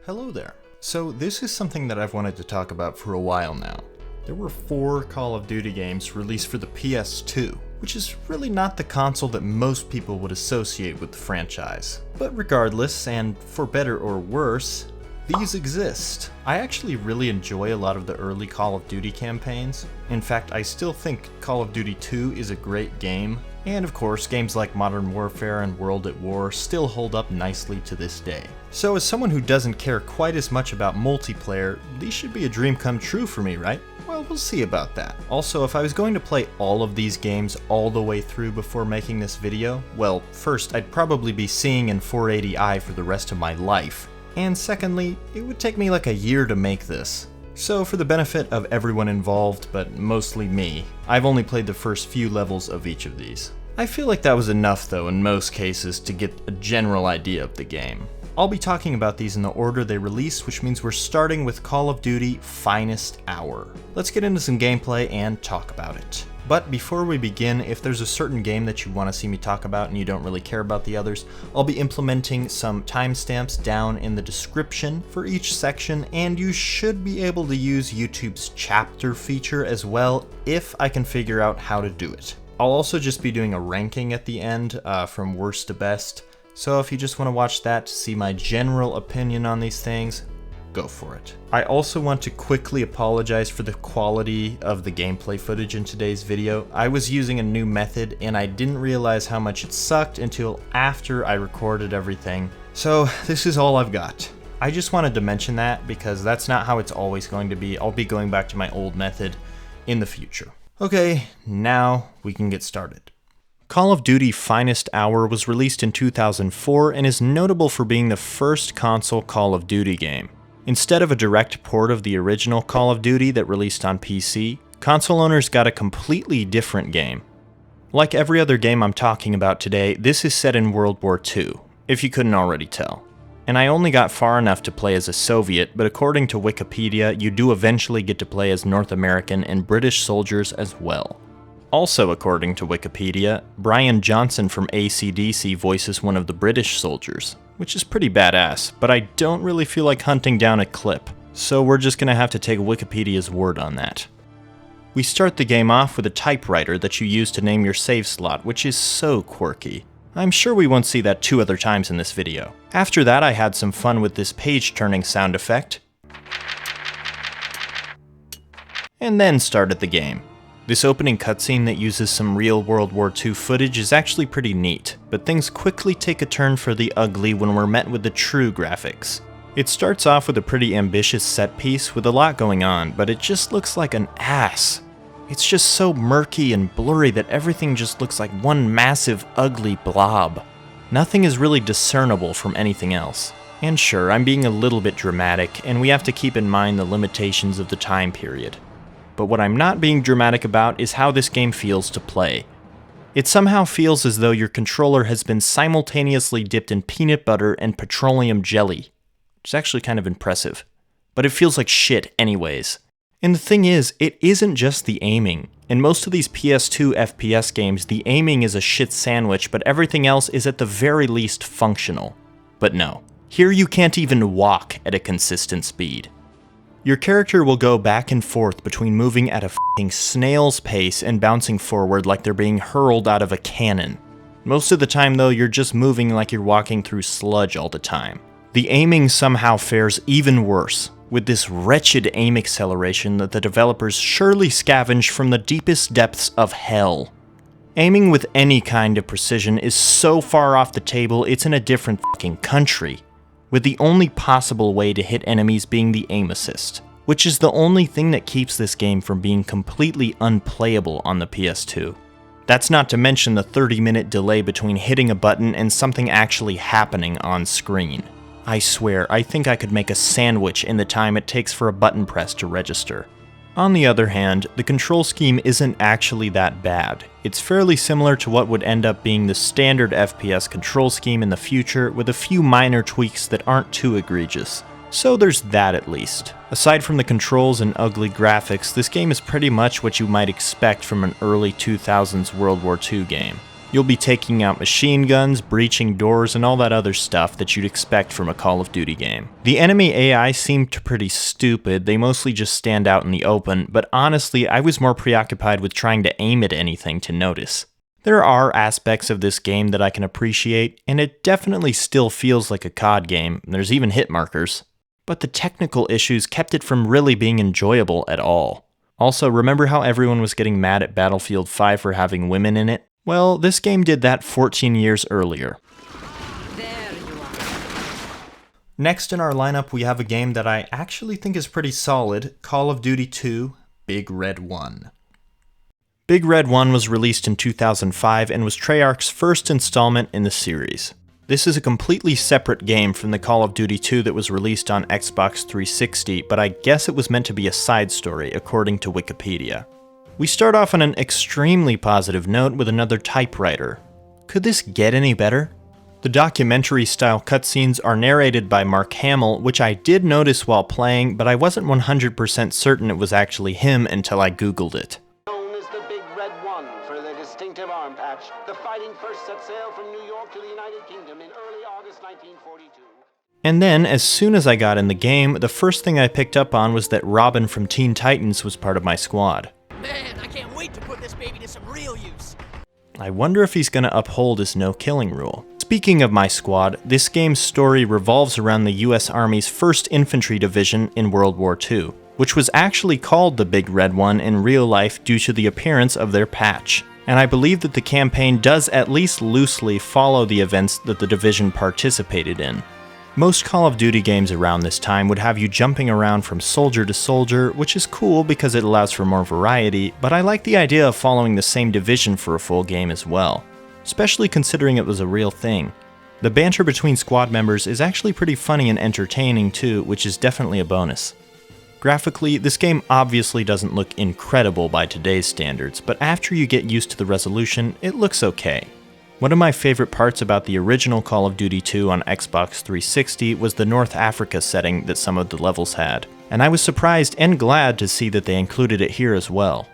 Hello there. So this is something that I've wanted to talk about for a while now. There were 4 Call of Duty games released for the PS2, which is really not the console that most people would associate with the franchise. But regardless, and for better or worse, these exist. I actually really enjoy a lot of the early Call of Duty campaigns. In fact, I still think Call of Duty 2 is a great game. And of course, games like Modern Warfare and World at War still hold up nicely to this day. So as someone who doesn't care quite as much about multiplayer, these should be a dream come true for me, right? Well, we'll see about that. Also, if I was going to play all of these games all the way through before making this video, well, first, I'd probably be seeing in 480i for the rest of my life. And secondly, it would take me like a year to make this. So for the benefit of everyone involved, but mostly me, I've only played the first few levels of each of these. I feel like that was enough though in most cases to get a general idea of the game. I'll be talking about these in the order they released, which means we're starting with Call of Duty Finest Hour. Let's get into some gameplay and talk about it. But before we begin, if there's a certain game that you want to see me talk about and you don't really care about the others, I'll be implementing some timestamps down in the description for each section, and you should be able to use YouTube's chapter feature as well if I can figure out how to do it. I'll also just be doing a ranking at the end from worst to best, so if you just want to watch that to see my general opinion on these things, go for it. I also want to quickly apologize for the quality of the gameplay footage in today's video. I was using a new method and I didn't realize how much it sucked until after I recorded everything. So this is all I've got. I just wanted to mention that because that's not how it's always going to be. I'll be going back to my old method in the future. Okay, now we can get started. Call of Duty Finest Hour was released in 2004 and is notable for being the first console Call of Duty game. Instead of a direct port of the original Call of Duty that released on PC, console owners got a completely different game. Like every other game I'm talking about today, this is set in World War II, if you couldn't already tell. And I only got far enough to play as a Soviet, but according to Wikipedia, you do eventually get to play as North American and British soldiers as well. Also according to Wikipedia, Brian Johnson from AC/DC voices one of the British soldiers, which is pretty badass, but I don't really feel like hunting down a clip, so we're just gonna have to take Wikipedia's word on that. We start the game off with a typewriter that you use to name your save slot, which is so quirky. I'm sure we won't see that 2 other times in this video. After that, I had some fun with this page-turning sound effect, and then started the game. This opening cutscene that uses some real World War II footage is actually pretty neat, but things quickly take a turn for the ugly when we're met with the true graphics. It starts off with a pretty ambitious set piece with a lot going on, but it just looks like an ass. It's just so murky and blurry that everything just looks like one massive, ugly blob. Nothing is really discernible from anything else. And sure, I'm being a little bit dramatic, and we have to keep in mind the limitations of the time period. But what I'm not being dramatic about is how this game feels to play. It somehow feels as though your controller has been simultaneously dipped in peanut butter and petroleum jelly. It's actually kind of impressive. But it feels like shit anyways. And the thing is, it isn't just the aiming. In most of these PS2 FPS games, the aiming is a shit sandwich, but everything else is at the very least functional. But no, here you can't even walk at a consistent speed. Your character will go back and forth between moving at a f***ing snail's pace and bouncing forward like they're being hurled out of a cannon. Most of the time though, you're just moving like you're walking through sludge all the time. The aiming somehow fares even worse, with this wretched aim acceleration that the developers surely scavenged from the deepest depths of hell. Aiming with any kind of precision is so far off the table it's in a different f***ing country, with the only possible way to hit enemies being the aim assist, which is the only thing that keeps this game from being completely unplayable on the PS2. That's not to mention the 30-minute delay between hitting a button and something actually happening on screen. I swear, I think I could make a sandwich in the time it takes for a button press to register. On the other hand, the control scheme isn't actually that bad. It's fairly similar to what would end up being the standard FPS control scheme in the future, with a few minor tweaks that aren't too egregious. So there's that at least. Aside from the controls and ugly graphics, this game is pretty much what you might expect from an early 2000s World War II game. You'll be taking out machine guns, breaching doors, and all that other stuff that you'd expect from a Call of Duty game. The enemy AI seemed pretty stupid, they mostly just stand out in the open, but honestly, I was more preoccupied with trying to aim at anything to notice. There are aspects of this game that I can appreciate, and it definitely still feels like a COD game, there's even hit markers. But the technical issues kept it from really being enjoyable at all. Also, remember how everyone was getting mad at Battlefield 5 for having women in it? Well, this game did that 14 years earlier. There you are. Next in our lineup, we have a game that I actually think is pretty solid, Call of Duty 2, Big Red 1. Big Red 1 was released in 2005 and was Treyarch's first installment in the series. This is a completely separate game from the Call of Duty 2 that was released on Xbox 360, but I guess it was meant to be a side story, according to Wikipedia. We start off on an extremely positive note with another typewriter. Could this get any better? The documentary-style cutscenes are narrated by Mark Hamill, which I did notice while playing, but I wasn't 100% certain it was actually him until I googled it. Known as the Big Red 1 for their distinctive arm patch, the fighting first set sail from New York to the United Kingdom in early August 1942. And then, as soon as I got in the game, the first thing I picked up on was that Robin from Teen Titans was part of my squad. Man, I can't wait to put this baby to some real use. I wonder if he's gonna uphold his no-killing rule. Speaking of my squad, this game's story revolves around the US Army's 1st Infantry Division in World War II, which was actually called the Big Red 1 in real life due to the appearance of their patch. And I believe that the campaign does at least loosely follow the events that the division participated in. Most Call of Duty games around this time would have you jumping around from soldier to soldier, which is cool because it allows for more variety, but I like the idea of following the same division for a full game as well, especially considering it was a real thing. The banter between squad members is actually pretty funny and entertaining too, which is definitely a bonus. Graphically, this game obviously doesn't look incredible by today's standards, but after you get used to the resolution, it looks okay. One of my favorite parts about the original Call of Duty 2 on Xbox 360 was the North Africa setting that some of the levels had, and I was surprised and glad to see that they included it here as well.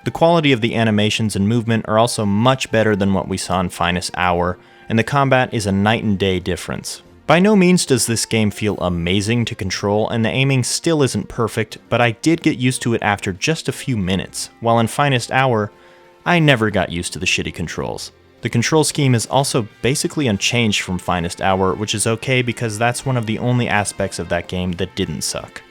The quality of the animations and movement are also much better than what we saw in Finest Hour, and the combat is a night and day difference. By no means does this game feel amazing to control, and the aiming still isn't perfect, but I did get used to it after just a few minutes, while in Finest Hour, I never got used to the shitty controls. The control scheme is also basically unchanged from Finest Hour, which is okay because that's one of the only aspects of that game that didn't suck.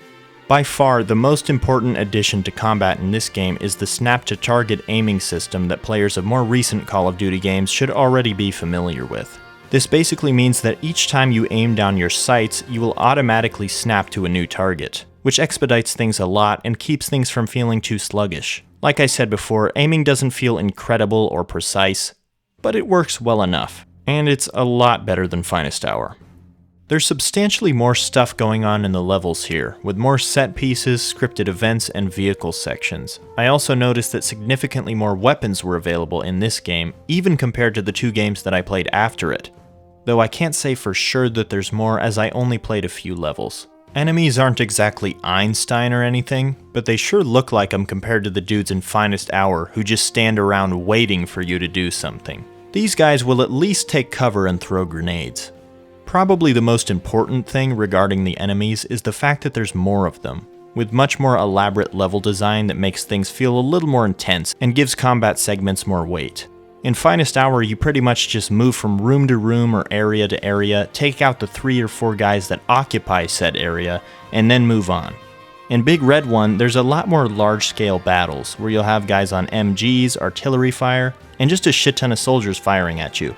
By far, the most important addition to combat in this game is the snap-to-target aiming system that players of more recent Call of Duty games should already be familiar with. This basically means that each time you aim down your sights, you will automatically snap to a new target, which expedites things a lot and keeps things from feeling too sluggish. Like I said before, aiming doesn't feel incredible or precise, but it works well enough, and it's a lot better than Finest Hour. There's substantially more stuff going on in the levels here, with more set pieces, scripted events, and vehicle sections. I also noticed that significantly more weapons were available in this game, even compared to the 2 games that I played after it. Though I can't say for sure that there's more as I only played a few levels. Enemies aren't exactly Einstein or anything, but they sure look like them compared to the dudes in Finest Hour who just stand around waiting for you to do something. These guys will at least take cover and throw grenades. Probably the most important thing regarding the enemies is the fact that there's more of them, with much more elaborate level design that makes things feel a little more intense and gives combat segments more weight. In Finest Hour, you pretty much just move from room to room or area to area, take out the 3 or 4 guys that occupy said area, and then move on. In Big Red 1, there's a lot more large-scale battles, where you'll have guys on MGs, artillery fire, and just a shit ton of soldiers firing at you.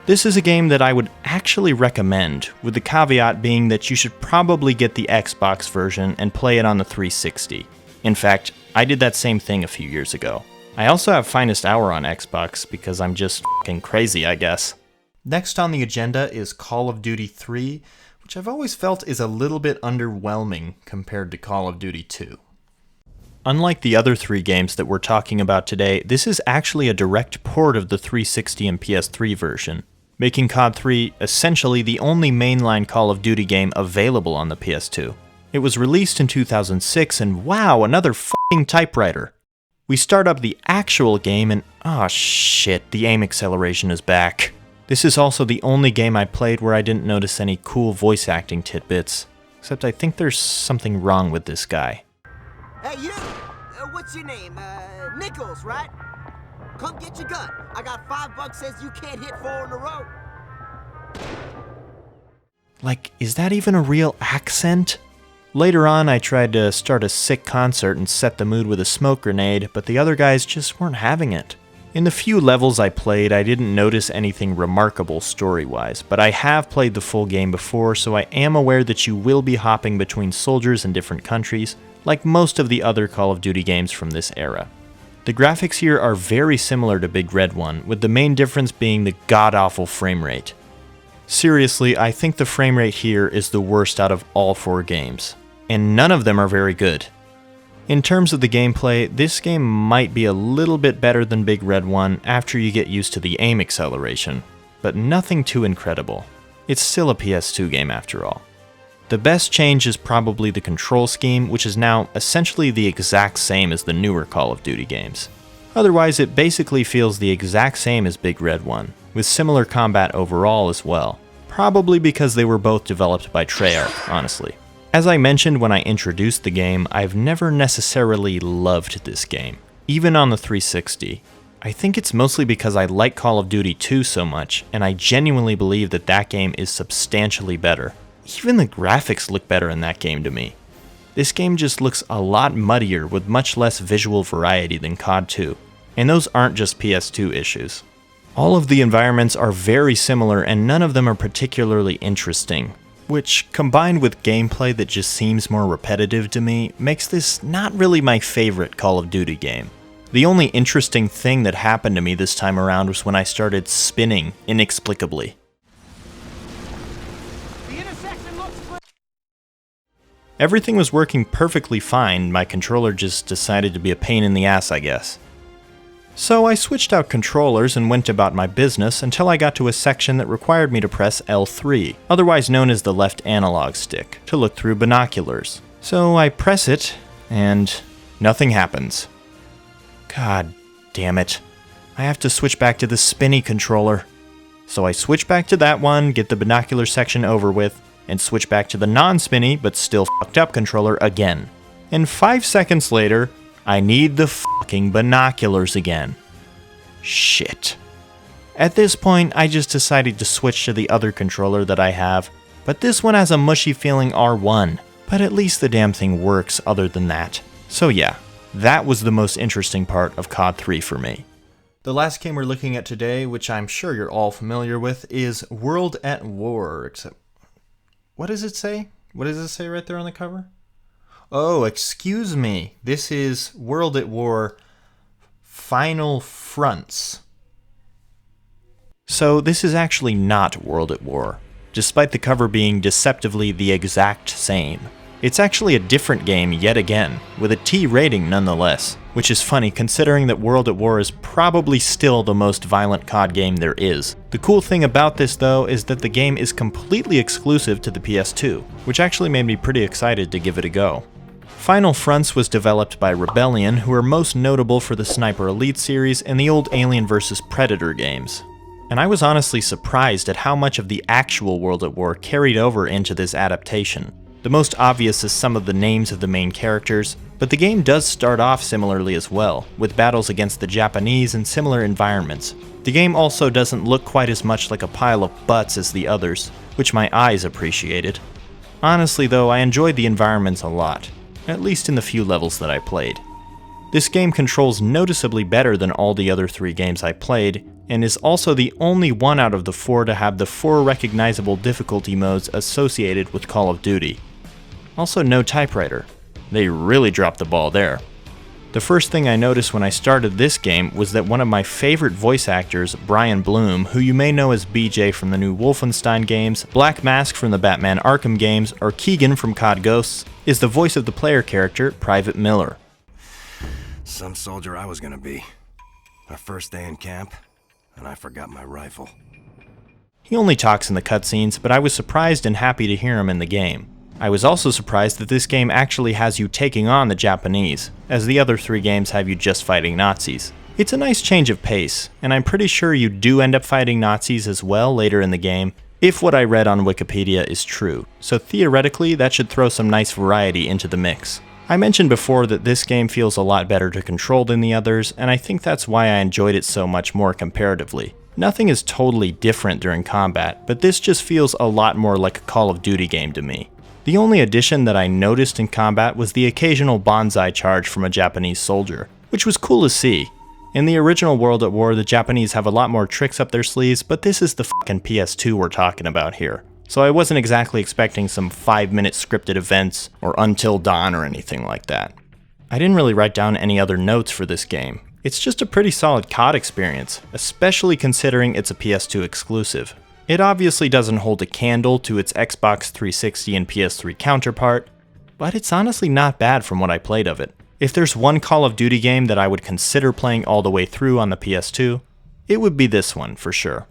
This is a game that I would actually recommend, with the caveat being that you should probably get the Xbox version and play it on the 360. In fact, I did that same thing a few years ago. I also have Finest Hour on Xbox because I'm just f***ing crazy, I guess. Next on the agenda is Call of Duty 3, which I've always felt is a little bit underwhelming compared to Call of Duty 2. Unlike the other 3 games that we're talking about today, this is actually a direct port of the 360 and PS3 version, making COD 3 essentially the only mainline Call of Duty game available on the PS2. It was released in 2006, and wow, another f***ing typewriter. We start up the actual game and oh shit, the aim acceleration is back. This is also the only game I played where I didn't notice any cool voice acting tidbits. Except I think there's something wrong with this guy. Hey, you! What's your name? Nichols, right? Come get your gun. I got $5 says you can't hit 4 in a row. Like, is that even a real accent? Later on, I tried to start a sick concert and set the mood with a smoke grenade, but the other guys just weren't having it. In the few levels I played, I didn't notice anything remarkable story-wise, but I have played the full game before, so I am aware that you will be hopping between soldiers in different countries, like most of the other Call of Duty games from this era. The graphics here are very similar to Big Red 1, with the main difference being the god-awful frame rate. Seriously, I think the frame rate here is the worst out of all 4 games, and none of them are very good. In terms of the gameplay, this game might be a little bit better than Big Red 1 after you get used to the aim acceleration, but nothing too incredible. It's still a PS2 game after all. The best change is probably the control scheme, which is now essentially the exact same as the newer Call of Duty games. Otherwise, it basically feels the exact same as Big Red 1, with similar combat overall as well, probably because they were both developed by Treyarch, honestly. As I mentioned when I introduced the game, I've never necessarily loved this game, even on the 360. I think it's mostly because I like Call of Duty 2 so much, and I genuinely believe that that game is substantially better. Even the graphics look better in that game to me. This game just looks a lot muddier with much less visual variety than COD 2, and those aren't just PS2 issues. All of the environments are very similar and none of them are particularly interesting, which, combined with gameplay that just seems more repetitive to me, makes this not really my favorite Call of Duty game. The only interesting thing that happened to me this time around was when I started spinning inexplicably. Everything was working perfectly fine, my controller just decided to be a pain in the ass, I guess. So I switched out controllers and went about my business until I got to a section that required me to press L3, otherwise known as the left analog stick, to look through binoculars. So I press it, and nothing happens. God damn it. I have to switch back to the spinny controller. So I switch back to that one, get the binocular section over with, and switch back to the non-spinny but still fucked up controller again. And 5 seconds later, I need the fucking binoculars again. Shit. At this point, I just decided to switch to the other controller that I have, but this one has a mushy feeling R1, but at least the damn thing works other than that. So yeah, that was the most interesting part of COD 3 for me. The last game we're looking at today, which I'm sure you're all familiar with, is World at War, except... What does it say? What does it say right there on the cover? Oh, excuse me. This is World at War Final Fronts. So this is actually not World at War, despite the cover being deceptively the exact same. It's actually a different game yet again, with a T rating nonetheless, which is funny considering that World at War is probably still the most violent COD game there is. The cool thing about this though is that the game is completely exclusive to the PS2, which actually made me pretty excited to give it a go. Final Fronts was developed by Rebellion, who are most notable for the Sniper Elite series and the old Alien vs. Predator games. And I was honestly surprised at how much of the actual World at War carried over into this adaptation. The most obvious is some of the names of the main characters, but the game does start off similarly as well, with battles against the Japanese and similar environments. The game also doesn't look quite as much like a pile of butts as the others, which my eyes appreciated. Honestly though, I enjoyed the environments a lot, at least in the few levels that I played. This game controls noticeably better than all the other 3 games I played, and is also the only one out of the 4 to have the 4 recognizable difficulty modes associated with Call of Duty. Also no typewriter. They really dropped the ball there. The first thing I noticed when I started this game was that one of my favorite voice actors, Brian Bloom, who you may know as BJ from the new Wolfenstein games, Black Mask from the Batman Arkham games, or Keegan from COD Ghosts, is the voice of the player character, Private Miller. Some soldier I was gonna be. My first day in camp, and I forgot my rifle. He only talks in the cutscenes, but I was surprised and happy to hear him in the game. I was also surprised that this game actually has you taking on the Japanese, as the other 3 games have you just fighting Nazis. It's a nice change of pace, and I'm pretty sure you do end up fighting Nazis as well later in the game, if what I read on Wikipedia is true, so theoretically that should throw some nice variety into the mix. I mentioned before that this game feels a lot better to control than the others, and I think that's why I enjoyed it so much more comparatively. Nothing is totally different during combat, but this just feels a lot more like a Call of Duty game to me. The only addition that I noticed in combat was the occasional bonsai charge from a Japanese soldier, which was cool to see. In the original World at War, the Japanese have a lot more tricks up their sleeves, but this is the fucking PS2 we're talking about here. So I wasn't exactly expecting some 5-minute scripted events or Until Dawn or anything like that. I didn't really write down any other notes for this game. It's just a pretty solid COD experience, especially considering it's a PS2 exclusive. It obviously doesn't hold a candle to its Xbox 360 and PS3 counterpart, but it's honestly not bad from what I played of it. If there's one Call of Duty game that I would consider playing all the way through on the PS2, it would be this one for sure.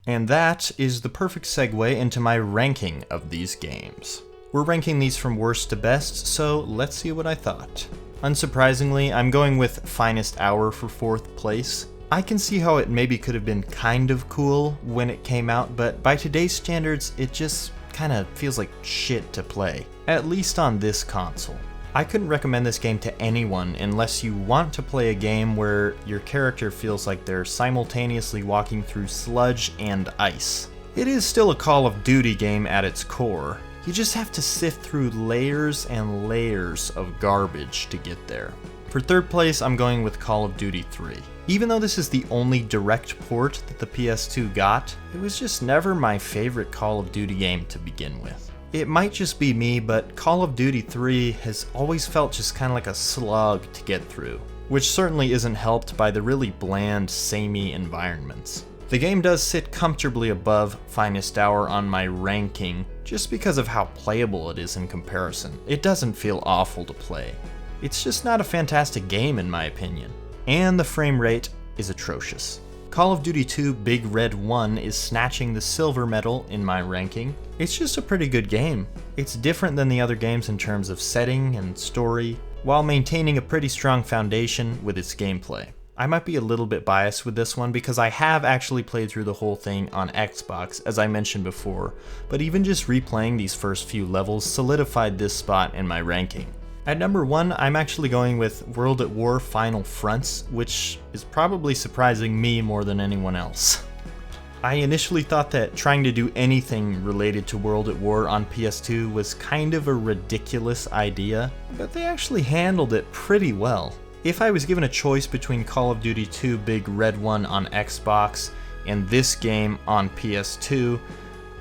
And that is the perfect segue into my ranking of these games. We're ranking these from worst to best, so let's see what I thought. Unsurprisingly, I'm going with Finest Hour for 4th place. I can see how it maybe could have been kind of cool when it came out, but by today's standards, it just kinda feels like shit to play, at least on this console. I couldn't recommend this game to anyone unless you want to play a game where your character feels like they're simultaneously walking through sludge and ice. It is still a Call of Duty game at its core. You just have to sift through layers and layers of garbage to get there. For 3rd place, I'm going with Call of Duty 3. Even though this is the only direct port that the PS2 got, it was just never my favorite Call of Duty game to begin with. It might just be me, but Call of Duty 3 has always felt just kind of like a slug to get through, which certainly isn't helped by the really bland, samey environments. The game does sit comfortably above Finest Hour on my ranking, just because of how playable it is in comparison. It doesn't feel awful to play. It's just not a fantastic game in my opinion, and the frame rate is atrocious. Call of Duty 2 Big Red 1 is snatching the silver medal in my ranking. It's just a pretty good game. It's different than the other games in terms of setting and story, while maintaining a pretty strong foundation with its gameplay. I might be a little bit biased with this one because I have actually played through the whole thing on Xbox, as I mentioned before, but even just replaying these first few levels solidified this spot in my ranking. At number 1, I'm actually going with World at War Final Fronts, which is probably surprising me more than anyone else. I initially thought that trying to do anything related to World at War on PS2 was kind of a ridiculous idea, but they actually handled it pretty well. If I was given a choice between Call of Duty 2 Big Red 1 on Xbox and this game on PS2,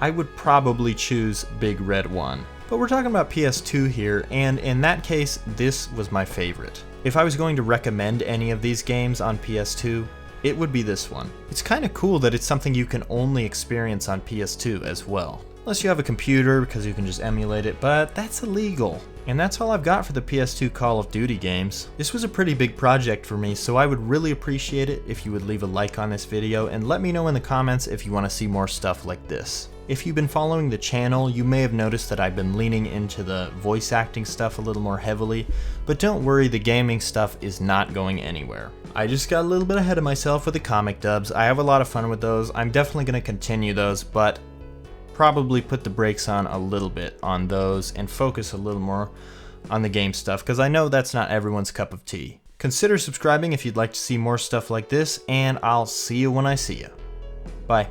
I would probably choose Big Red 1. But we're talking about PS2 here, and in that case, this was my favorite. If I was going to recommend any of these games on PS2, it would be this one. It's kind of cool that it's something you can only experience on PS2 as well. Unless you have a computer, because you can just emulate it, but that's illegal. And that's all I've got for the PS2 Call of Duty games. This was a pretty big project for me, so I would really appreciate it if you would leave a like on this video and let me know in the comments if you want to see more stuff like this. If you've been following the channel, you may have noticed that I've been leaning into the voice acting stuff a little more heavily, but don't worry, the gaming stuff is not going anywhere. I just got a little bit ahead of myself with the comic dubs. I have a lot of fun with those. I'm definitely going to continue those, but probably put the brakes on a little bit on those and focus a little more on the game stuff, because I know that's not everyone's cup of tea. Consider subscribing if you'd like to see more stuff like this, and I'll see you when I see you. Bye.